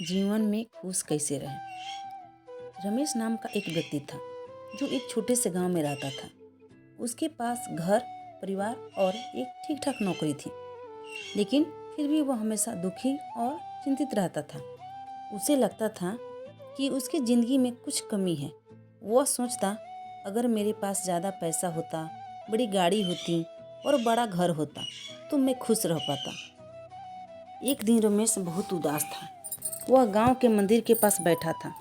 जीवन में खुश कैसे रहें। रमेश नाम का एक व्यक्ति था जो एक छोटे से गांव में रहता था। उसके पास घर, परिवार और एक ठीक ठाक नौकरी थी, लेकिन फिर भी वह हमेशा दुखी और चिंतित रहता था। उसे लगता था कि उसकी ज़िंदगी में कुछ कमी है। वह सोचता, अगर मेरे पास ज़्यादा पैसा होता, बड़ी गाड़ी होती और बड़ा घर होता तो मैं खुश रह पाता। एक दिन रमेश बहुत उदास था। वह गांव के मंदिर के पास बैठा था।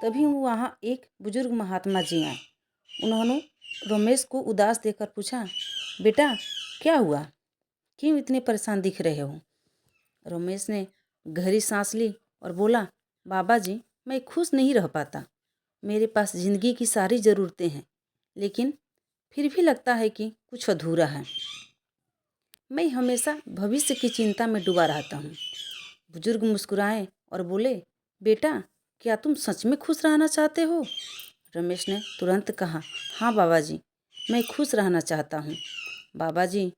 तभी वहाँ एक बुजुर्ग महात्मा जी आए। उन्होंने रमेश को उदास देखकर पूछा, बेटा क्या हुआ, क्यों इतने परेशान दिख रहे हो। रमेश ने गहरी सांस ली और बोला, बाबा जी मैं खुश नहीं रह पाता। मेरे पास ज़िंदगी की सारी ज़रूरतें हैं, लेकिन फिर भी लगता है कि कुछ अधूरा है। मैं हमेशा भविष्य की चिंता में डूबा रहता हूँ। बुजुर्ग मुस्कुराए और बोले, बेटा क्या तुम सच में खुश रहना चाहते हो। रमेश ने तुरंत कहा, हाँ बाबा जी मैं खुश रहना चाहता हूँ। बाबा जी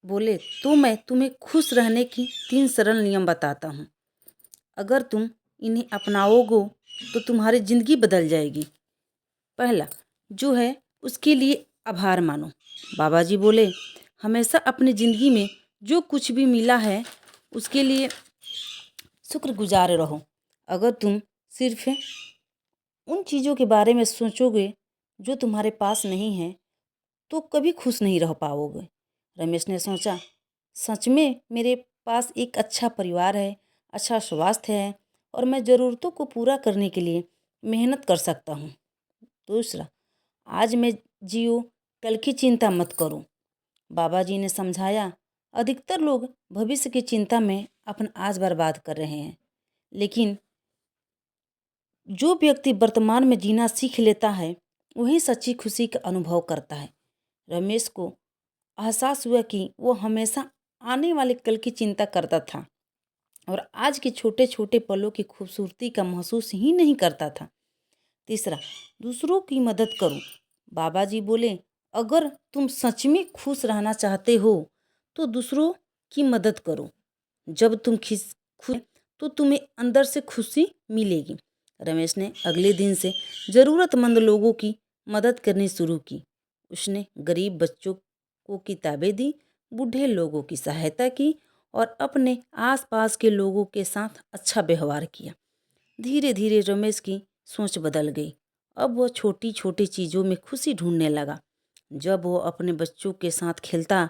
बोले, तो मैं तुम्हें खुश रहने की 3 सरल नियम बताता हूँ। अगर तुम इन्हें अपनाओगे तो तुम्हारी ज़िंदगी बदल जाएगी। पहला जो है उसके लिए आभार मानो। बाबा जी बोले, हमेशा अपनी ज़िंदगी में जो कुछ भी मिला है उसके लिए शुक्रगुजार रहो। अगर तुम सिर्फ उन चीज़ों के बारे में सोचोगे जो तुम्हारे पास नहीं है तो कभी खुश नहीं रह पाओगे। रमेश ने सोचा, सच में मेरे पास एक अच्छा परिवार है, अच्छा स्वास्थ्य है और मैं ज़रूरतों को पूरा करने के लिए मेहनत कर सकता हूँ। दूसरा, आज में जियो, कल की चिंता मत करो। बाबा जी ने समझाया, अधिकतर लोग भविष्य की चिंता में अपना आज बर्बाद कर रहे हैं, लेकिन जो व्यक्ति वर्तमान में जीना सीख लेता है वही सच्ची खुशी का अनुभव करता है। रमेश को एहसास हुआ कि वो हमेशा आने वाले कल की चिंता करता था और आज के छोटे छोटे पलों की खूबसूरती का महसूस ही नहीं करता था। तीसरा, दूसरों की मदद करो। बाबा जी बोले, अगर तुम सच में खुश रहना चाहते हो तो दूसरों की मदद करो। जब तुम खुश तो तुम्हें अंदर से खुशी मिलेगी। रमेश ने अगले दिन से ज़रूरतमंद लोगों की मदद करनी शुरू की। उसने गरीब बच्चों को किताबें दी, बूढ़े लोगों की सहायता की और अपने आसपास के लोगों के साथ अच्छा व्यवहार किया। धीरे धीरे रमेश की सोच बदल गई। अब वह छोटी छोटी चीज़ों में खुशी ढूंढने लगा। जब वो अपने बच्चों के साथ खेलता,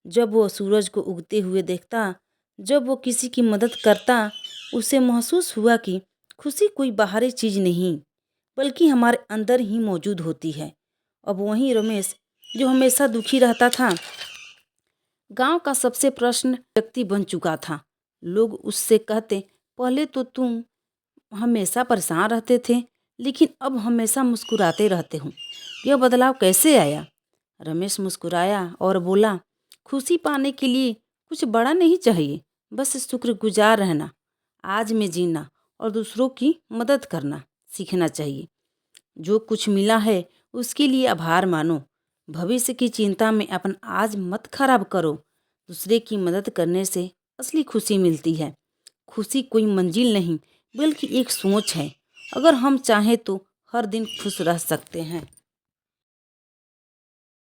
जब वो सूरज को उगते हुए देखता, जब वो किसी की मदद करता, उसे महसूस हुआ कि खुशी कोई बाहरी चीज़ नहीं बल्कि हमारे अंदर ही मौजूद होती है। अब वहीं रमेश जो हमेशा दुखी रहता था, गांव का सबसे प्रश्न व्यक्ति बन चुका था। लोग उससे कहते, पहले तो तुम हमेशा परेशान रहते थे, लेकिन अब हमेशा मुस्कुराते रहते हो। यह बदलाव कैसे आया। रमेश मुस्कुराया और बोला, खुशी पाने के लिए कुछ बड़ा नहीं चाहिए, बस शुक्रगुजार रहना, आज में जीना और दूसरों की मदद करना सीखना चाहिए। जो कुछ मिला है उसके लिए आभार मानो। भविष्य की चिंता में अपन आज मत खराब करो। दूसरे की मदद करने से असली खुशी मिलती है। खुशी कोई मंजिल नहीं बल्कि एक सोच है। अगर हम चाहें तो हर दिन खुश रह सकते हैं।